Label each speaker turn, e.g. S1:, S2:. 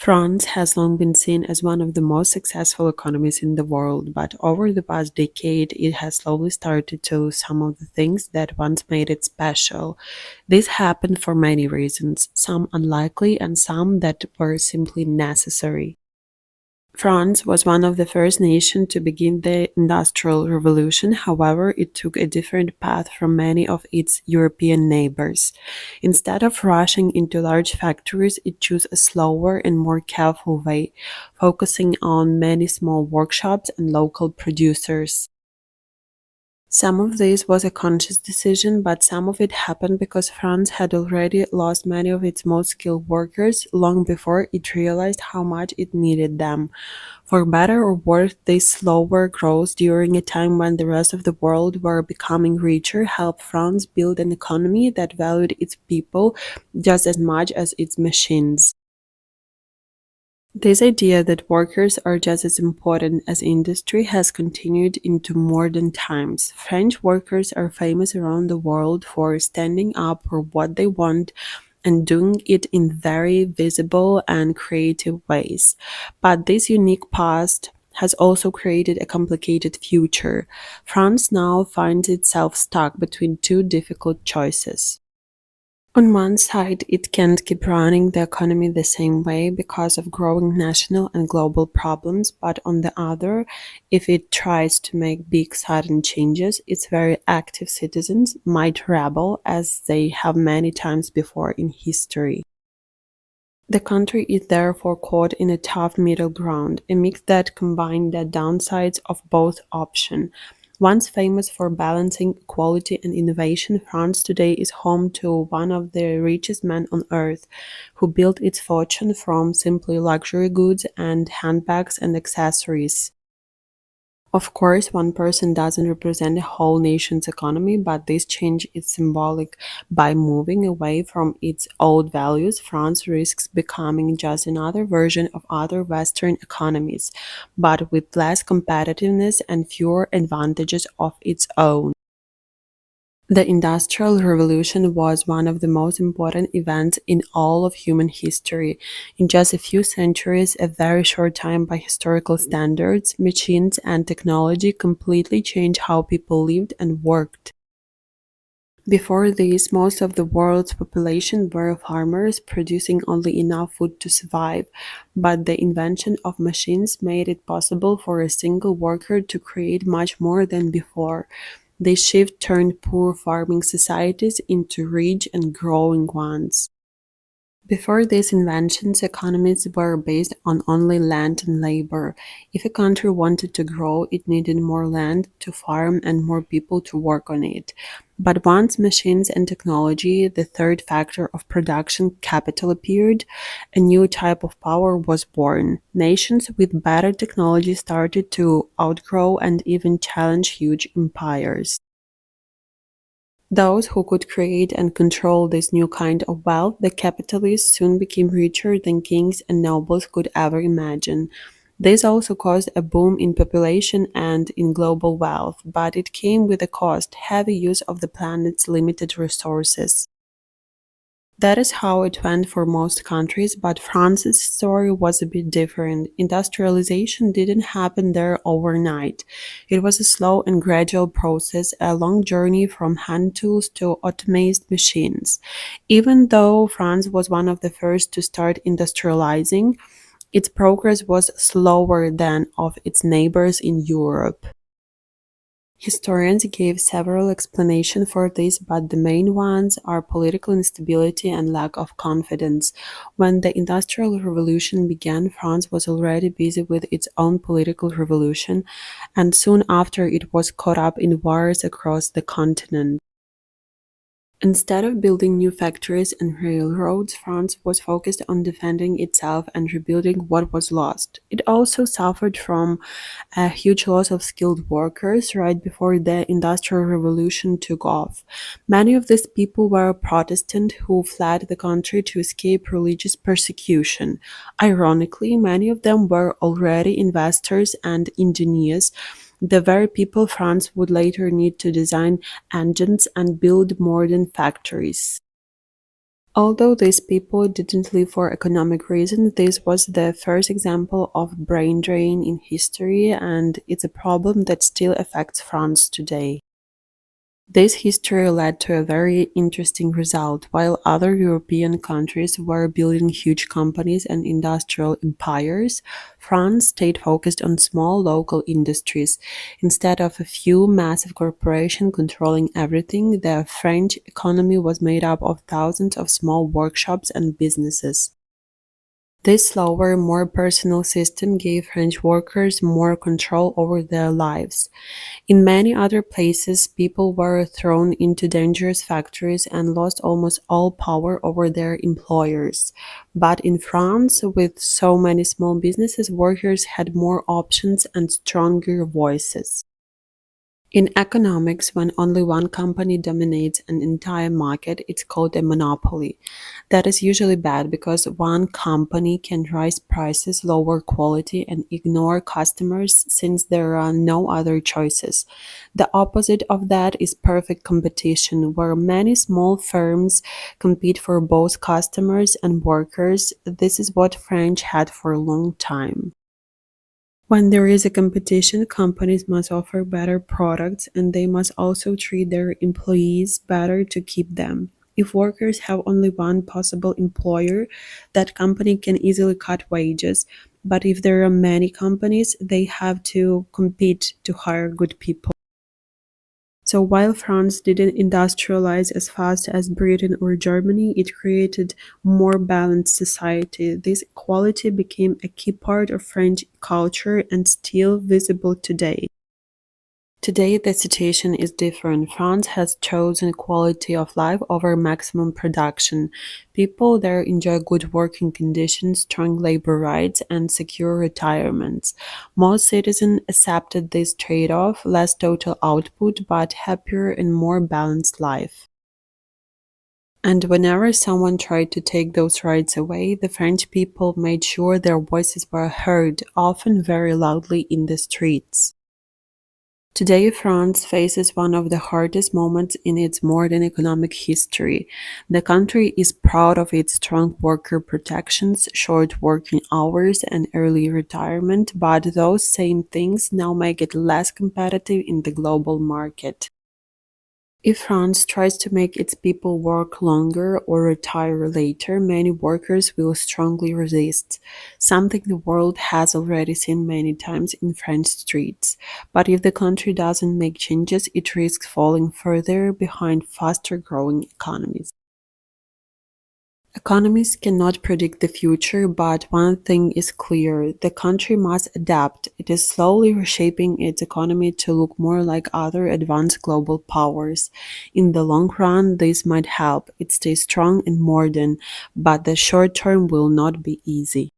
S1: France has long been seen as one of the most successful economies in the world, but over the past decade, it has slowly started to lose some of the things that once made it special. This happened for many reasons, some unlikely and some that were simply necessary. France was one of the first nations to begin the Industrial Revolution. However, it took a different path from many of its European neighbors. Instead of rushing into large factories, it chose a slower and more careful way, focusing on many small workshops and local producers. Some of this was a conscious decision, but some of it happened because France had already lost many of its most skilled workers long before it realized how much it needed them. For better or worse, this slower growth during a time when the rest of the world were becoming richer helped France build an economy that valued its people just as much as its machines. This idea that workers are just as important as industry has continued into modern times. French workers are famous around the world for standing up for what they want and doing it in very visible and creative ways. But this unique past has also created a complicated future. France now finds itself stuck between two difficult choices. On one side, it can't keep running the economy the same way because of growing national and global problems, but on the other, if it tries to make big sudden changes, its very active citizens might rebel as they have many times before in history. The country is therefore caught in a tough middle ground, a mix that combines the downsides of both options. Once famous for balancing equality and innovation, France today is home to one of the richest men on earth, who built its fortune from simply luxury goods and handbags and accessories. Of course, one person doesn't represent a whole nation's economy, but this change is symbolic. By moving away from its old values, France risks becoming just another version of other Western economies, but with less competitiveness and fewer advantages of its own. The Industrial Revolution was one of the most important events in all of human history. In just a few centuries, a very short time by historical standards, machines and technology completely changed how people lived and worked. Before this, most of the world's population were farmers producing only enough food to survive, but the invention of machines made it possible for a single worker to create much more than before. This shift turned poor farming societies into rich and growing ones. Before these inventions, economies were based on only land and labor. If a country wanted to grow, it needed more land to farm and more people to work on it. But once machines and technology, the third factor of production, capital, appeared, a new type of power was born. Nations with better technology started to outgrow and even challenge huge empires. Those who could create and control this new kind of wealth, the capitalists, soon became richer than kings and nobles could ever imagine. This also caused a boom in population and in global wealth, but it came with a cost, heavy use of the planet's limited resources. That is how it went for most countries, but France's story was a bit different. Industrialization didn't happen there overnight. It was a slow and gradual process, a long journey from hand tools to automated machines. Even though France was one of the first to start industrializing, its progress was slower than of its neighbors in Europe. Historians gave several explanations for this, but the main ones are political instability and lack of confidence. When the Industrial Revolution began, France was already busy with its own political revolution, and soon after it was caught up in wars across the continent. Instead of building new factories and railroads, France was focused on defending itself and rebuilding what was lost. It also suffered from a huge loss of skilled workers right before the Industrial Revolution took off. Many of these people were Protestant who fled the country to escape religious persecution. Ironically, many of them were already investors and engineers, the very people France would later need to design engines and build modern factories. Although these people didn't live for economic reasons, this was the first example of brain drain in history, and it's a problem that still affects France today. This history led to a very interesting result. While other European countries were building huge companies and industrial empires, France stayed focused on small local industries. Instead of a few massive corporations controlling everything, the French economy was made up of thousands of small workshops and businesses. This slower, more personal system gave French workers more control over their lives. In many other places, people were thrown into dangerous factories and lost almost all power over their employers. But in France, with so many small businesses, workers had more options and stronger voices. In economics, when only one company dominates an entire market, it's called a monopoly. That is usually bad because one company can raise prices, lower quality, and ignore customers since there are no other choices. The opposite of that is perfect competition, where many small firms compete for both customers and workers. This is what French had for a long time. When there is a competition, companies must offer better products and they must also treat their employees better to keep them. If workers have only one possible employer, that company can easily cut wages. But if there are many companies, they have to compete to hire good people. So while France didn't industrialize as fast as Britain or Germany, it created more balanced society. This equality became a key part of French culture and still visible today. Today, the situation is different. France has chosen quality of life over maximum production. People there enjoy good working conditions, strong labor rights, and secure retirements. Most citizens accepted this trade-off, less total output, but happier and more balanced life. And whenever someone tried to take those rights away, the French people made sure their voices were heard, often very loudly in the streets. Today, France faces one of the hardest moments in its modern economic history. The country is proud of its strong worker protections, short working hours, and early retirement, but those same things now make it less competitive in the global market. If France tries to make its people work longer or retire later, many workers will strongly resist, something the world has already seen many times in French streets. But if the country doesn't make changes, it risks falling further behind faster growing economies. Economists cannot predict the future, but one thing is clear: the country must adapt. It is slowly reshaping its economy to look more like other advanced global powers. In the long run, this might help it stay strong and modern, but the short term will not be easy.